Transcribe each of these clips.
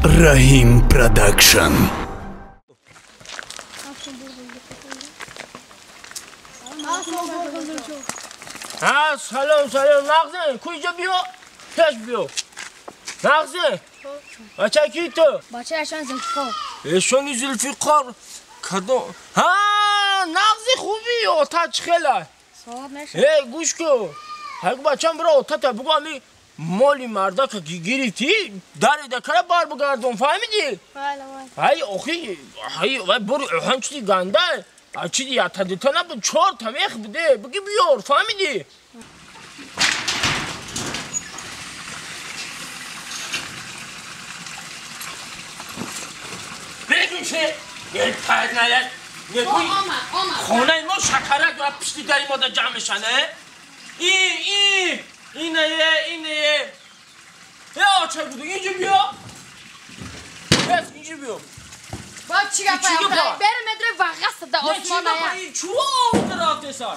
Rahim Production. سلام نغزه کجا بیا پیش بیا نغزه بچه کی تو بچه اشان زلفقار اشانی زلفقار کدوم ها نغزه خوبی آتش خیلی صواب نشه گوش کن هک بچم برا آتش بگو همی مالی مردا که گرفتی در دکره بار بگردم فهمیدی های آخی های برو همچنی گنده چی دیگه تا نبود 4 تا میخ بده بگی بیار فهمیدی بگیم شه یه پرد نلد خونه ما شکرک و پشتی داری ما در جمع شنه اینه یه آچه بودو اینجا بیا بس اینجا بیا با چی گفت برم مدره وقت ده آسمان این چوه آوده رفته سای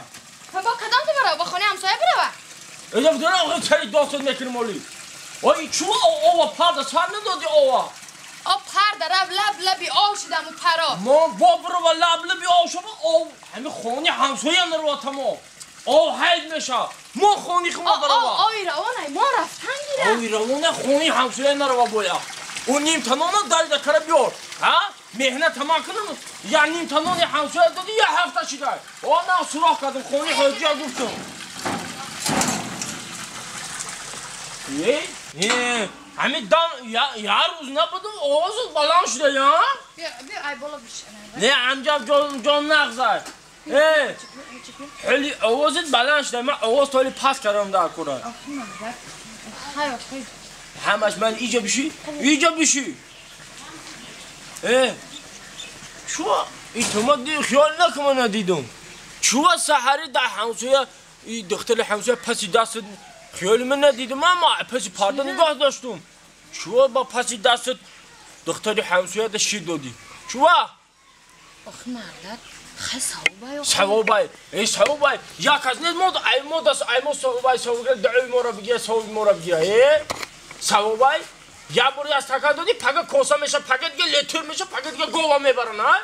با کدام تو برو با خانه همسایه برو ایجا بدونه آقا چری داستان میکنی مولی این چوه آوا پرده سر ندادی آوا پرده رب لبی آو شدم و پرا ما برو و لبی آو شدم آو همه خانه همسایه نروا تمام آو حید میشه ما خانه خما بروا آوی روانه ما رفتن گیره آوی روانه خانه همسایه نروا بایا اون نیم تنانه داری دکره بیار مهنت تمام کنم یا نیم تنانه همسایه دادی یه هفته شده نه سراخ کردم خانه خارجی ها گفتم همین دم یه روز نبودم آوازت بلند شده یا بیا ای بالا بشنه نه امجاب جان نغزه خیلی آوازت بلند شده من آواز تالی پس کردم در کنه همش من ایجا بشی چوه این تو ما خیال نکن من ندیدم چوه سحری در همسایه دختر همسایه پسی دست خیال من ندیدم اما پسی پرده نگاه داشتم چوه با پسی دست دختر همسایه در شید دادی چوه آخه مردد خیلی ثوابه یک از نیست ما ثوابه دعوی ما را بگیره ثوابی ما را بگیره ثوابه یا بوری از تکان دادی پگه کوسا میشه پگه دیگه لیتر میشه پگه دیگه گوه میبرن ها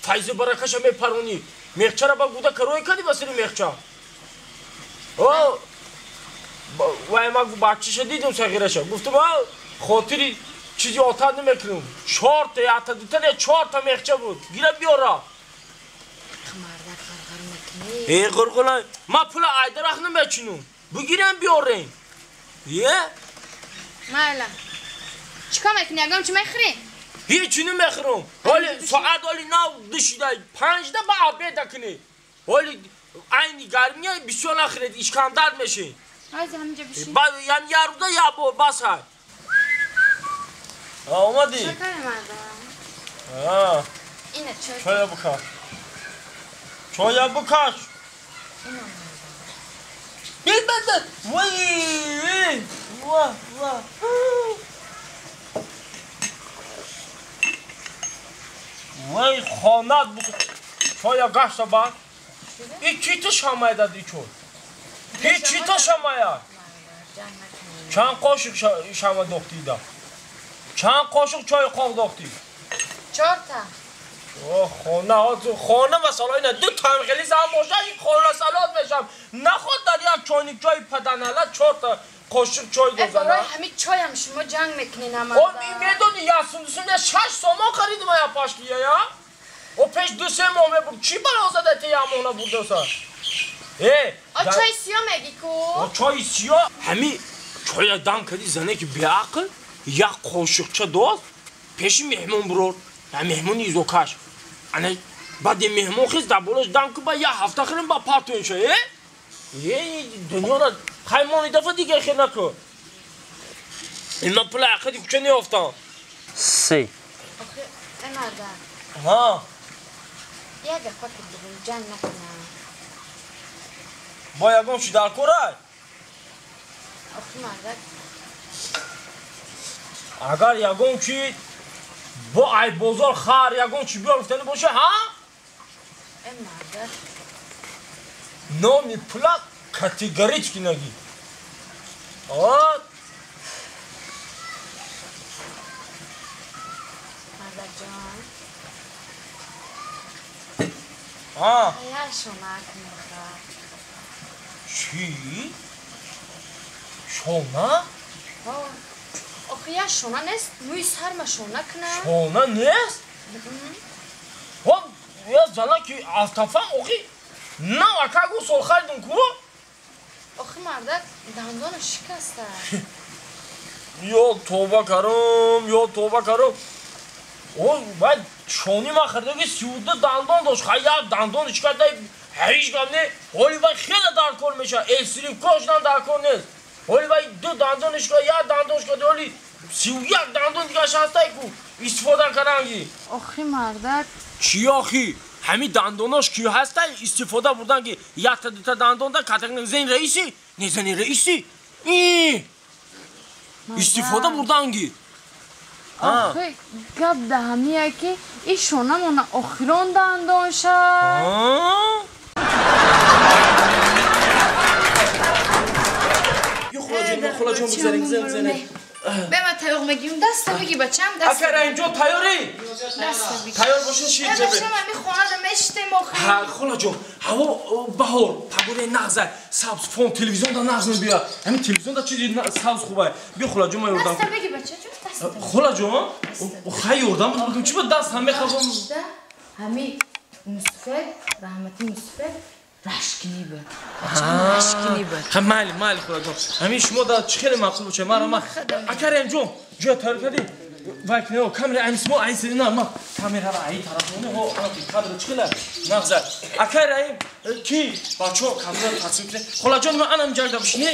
فایز برکش میپرونی میخچه را با گوده کروی کردی بسیری میخچه وای ما بچه شدیدم سغیرش گفتم خاطری چیزی آتاد نمیکنم 4 تا یا تا دیتن 4 تا میخچه بود گیره بیارا قرقلای ما پول عیده رخ نمیچینم بگیرم بیاریم مالا چیکار میکنی اگم چی میخری؟ هیچی نمیخرم ولی ساعت ولی 9 دشیده 5 با آبه دکنی ولی اینی گرمی های بسیار نخرید اشکام درد میشه از همینجا بشی یعنی یه روزه یا بور بس های اومدی؟ چکر مردم اینه چای بکش بید بده وای وای خانت بکش چای گشت بعد این چی تو شمایه دادی چون این چی تو شمایه چند قاشق شما دختی دا چند قاشق چای خواب دختی 4 تا خانه مثلا اینه 2 تا هم خیلی زن باشه این خانه سلات بشم نخواد در یک چایnik چای پدناله 4 تا قاشق چای دوزنه برای همین چای هم شما جنگ میکنین اما میدونی یا سندسون 6 سامان خریدم یا پاشکیه یا و پیش 2-3 ماه بود چی برای زده یا مونه بود دوستا چای سیاه میگی کو چای سیاه همین چای دم کردی زنه که بیعقل یک قاشقچه داد پیش مهمون برور یا مهمون ایزوکش انه بعد مهمون خیز در بولش دم که با یه هفته خیرم با پارتون شه دنیا را خیمانی دفعه دیگه خیر نکن این من پول عقیدی کچه نیافتم 3 آخه مردم یه گفت بگیم جنگ نکنم با یکم چی در کره آخه مردم اگر یکم چی با ای بازار خار یکم چی بیار گفتنی باشه ها مردم نامی پولا کاتگوریچکی نگی جان ها یا شونک میخواد چی؟ شونه؟ آخه یا شونه نیست موی سر ما شونک نه شونه نیست؟ ها یا زنه که افتفن آخی نه وکاگو سال خریدون کو؟ آخه مردک دندان شکسته یا توبه کرم اوه باید شونی ما خریده که 32 دندان داشت خیلی دندان شکسته هیچ گم نه حالی باید خیلی درکار میشه استریپ کاشنن درکار نیست حالی باید 2 دندانش که 1 دندانش که حالی 31 دندان دیگه هسته کو استفاده کننگی آخه مردک چی آخی؟ همین دنداناش کی هسته استفاده بردن که 1 تا 2 تا دندان ده کتک زن رئیسی نزنی رئیسی استفاده بردن که آخه گب ده همیه که این شونه مونه آخران دندان شد خلا جون بزنه به من تایق میگیم دست بگی بچم دست اگر اینجا تیاری؟ دست بگی تیار باشین شیر جبه بچم همی خونه ده مشتیم آخه خلا جون هوا بهار پگوده نغزه سبز فون تلویزیون ده نغز میبیا همین تلویزیون ده چیزی سبز خوبه بیا خلا جون من یردم دست بگی بچه جون دست بگی خلا جون خیلی یردم بگم چی بود دست همه خواهم همی مصطفی رحمتی مصطفی رشکنی بود بچم رشکنی بود خب مالی خلا جون همین شما دا خیلی معقول باشه مرا اکرم جون جا تر کردی وقت نه کامera امسمو عیسی نه ما کامera را ای طرفونه ها آنتی کادر چخله نغزه اکرم کی بچو کامera تصویر کنه خلا جون من انم جای داشتنی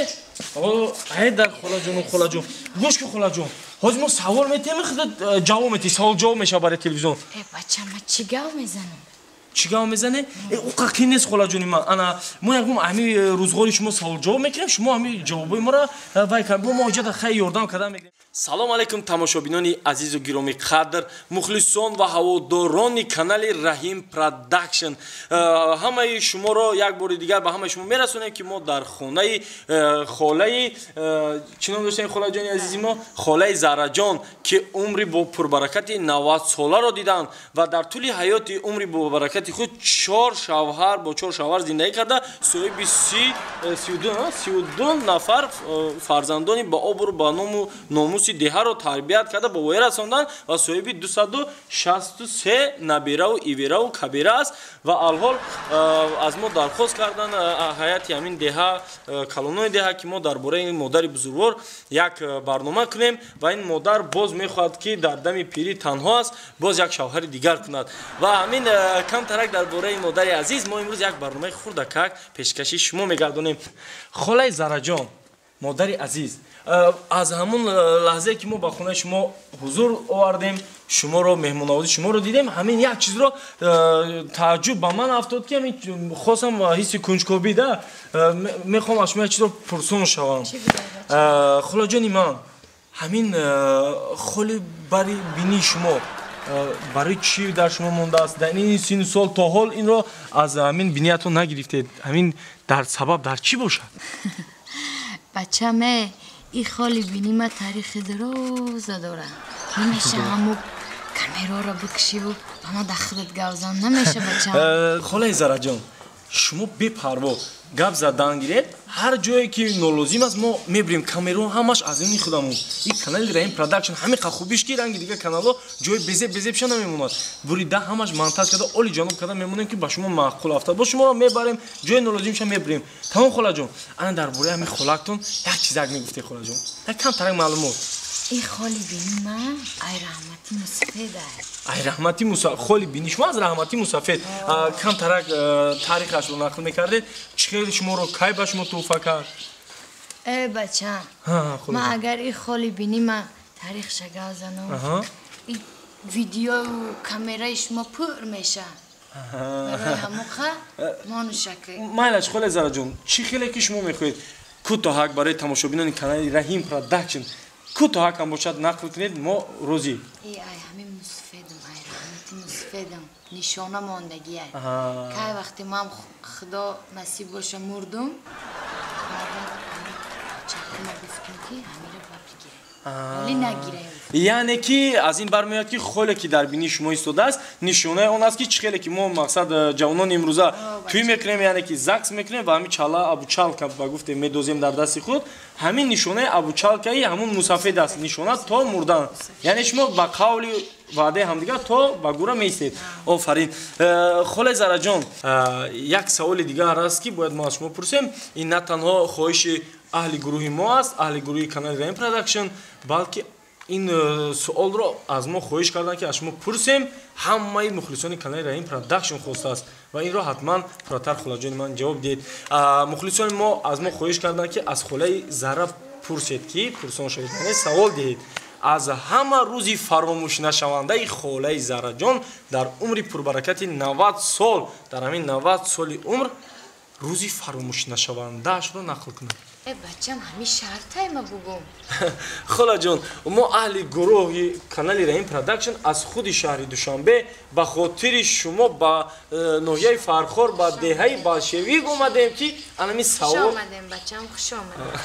او ایدر خلا جون گوش که خلا جون حاج ما سوال میتیم خود جواب میتی سوال جواب میشه برای تلویزیون بچم من چیگاه میزنم چیگاه میزنه او قاقی نیست خلا جونی من انا ما یکم همین روزگاری شما سوال جواب میکنیم شما همین جوابای ما را وای کن با ما جدا خیلی یاردم کردم میگیم سلام علیکم تماشابینان عزیز و گرامی قدر مخلصان و هواداران کانال رحیم پروداکشن همه شما را یک بار دیگر به همه شما میرسونیم که ما در خانه خاله چی نام داشتیم خاله جان عزیزی ما خاله زهرا جان که عمری با پربرکت 90 ساله را دیدن و در طول حیات عمری با برکت خود 4 شوهر با 4 شوهر زندگی کرده صاحب 32 نفر فرزندانی با آبرو با نام و ناموس دیها رو تربیت کرده با وی رساندن و صاحب 263 نبیره و ایویره و کبیره است و الحال از ما درخواست کردن هیئت همین دیها کلونای دیها که ما درباره این مادر بزرگوار یک برنامه کنیم و این مادر باز میخواهد که در دم پیری تنها است باز یک شوهر دیگر کند و همین کم ترک درباره این مادر عزیز ما امروز یک برنامه خردکک پیشکشی شما میگردونیم خاله زهرا جان مادر عزیز از همون لحظه که ما با خونه شما حضور آوردیم شما رو مهمونوازی شما رو دیدیم همین یک چیز رو تعجب به من افتاد که همین خواستم حس کنجکاوی ده میخوام از شما یک چیز رو پرسون شوم خاله جان من همین خالی برای بینی شما برای چی در شما مونده است در این سن سال تا حال این رو از همین بینیتون نگرفتید همین در سبب در چی باشد بچه‌مه این خالی بینی ما تاریخ دراز داره نمیشه همو کامera را بکشی و اما داخلت گوزن نمیشه بچه‌م خاله زهرا جان شما بپروا گپ زدن گیرید هر جایی که نولازم است ما میبریم کامera همش از این خودمون این کانال رحیم پروداکشن همین خوبیش کی رنگ دیگه کانالا جای بزه بشه نمیموند بریده همش مونتاژ کرده اولی جانب کرده میمونیم که با شما معقول افتاد با شما رو میبریم جای نولازمش میبریم تمام خاله جان انا درباره همین خلاقتون یک چیز میگفتی خاله جان یک کم ترک معلومات این خالی بینی من ای رحمتی مصفیده ای رحمتی موسی خالی بینی شما از رحمتی مصفید کم ترک تاریخش رو نقل میکردید چه شما رو کی به شما توفیق کرد ای بچه‌م من اگر این خالی بینی من تاریخ شگاه زنم این ویدیو و کامرای شما پر میشه برای هموخه مانو شکل مایلش خاله زهرا جان چی خیلی که شما میخواید کوتاه برای تماشابینان کانال رحیم پروداکشن کوتاه هم باشد نقل کنید ما روزی ای همین مصفیدم ای رحمتی مصفیدم نشانه ماندگی ای که وقتی من خدا نصیب باشه مردم چکه ما گفتیم که همین رو ولی نگیره. یعنی که از این برمیاد که خیلی که در بینی شما ایستاده است نشونه اون است که خیلی که ما مقصد جوانان امروزه توی میکنیم یعنی که زکس میکنیم و همین چالا ابوچالکا با گفته میدوزیم در دست خود همین نشونه ابوچالکایی همون مسافد است نشونه تا مردن یعنی شما با قول وعده هم دیگه تا با گوره میستید آفرین خاله زارا جان یک سوال دیگه هست که باید ما از شما پرسیم این نه تنها خواهش اهل گروه ما است اهل گروه کانال راین پروداکشن بلکه این سوال رو از ما خواهش کردن که از شما پرسیم همه مخلصان کانال راین پروداکشن خواسته است و این رو حتما فراتر خاله جان من جواب دید مخلصان ما از ما خواهش کردن که از خاله زارا پرسید که پرسان شوید سوال دید از همه روزی فراموش نشونده خاله زارا جان در عمر پربرکت 90 سال در همین 90 سال عمر روزی فراموش نشونده اش رو نقل کنه بچم همین شرطه ما بگم خاله جان ما اهل گروه کانال راین پروداکشن از خود شهر دوشنبه به خاطر شما با ناحیه فرخور با دهه بالشویک اومدیم که همین سوال خوش آمدیم بچم خوش آمدیم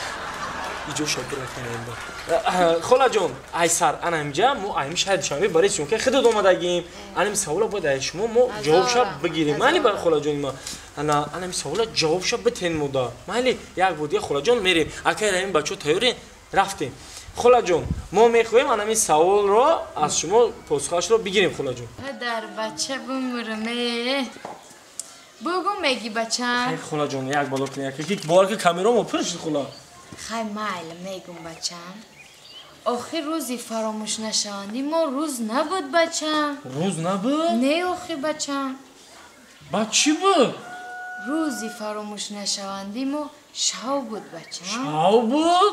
ایجا شکر کنیم خاله جان ایسر انا اینجا ما ایم شهر دوشنبه برای چون که خود اومدگیم انا سوال بود شما ما جوابش بگیریم معنی بر خاله جان ما انا سوال جوابش بتین مودا معنی یک بودی خاله جان میریم اگر این بچو تیاری رفتیم خاله جان ما میخوایم انا سوال رو از شما پاسخش رو بگیریم خاله جان در بچه بمرمه بگو میگی بچم خیلی خاله جان یک بالا کنی یک بار که کامرا ما پرشید خاله خیلی مایل میگم بچم آخی روزی فراموش نشوندی ما روز نبود بچم روز نبود؟ نه آخی بچم با چی بود؟ روزی فراموش نشوندی ما شو بود بچم شو بود؟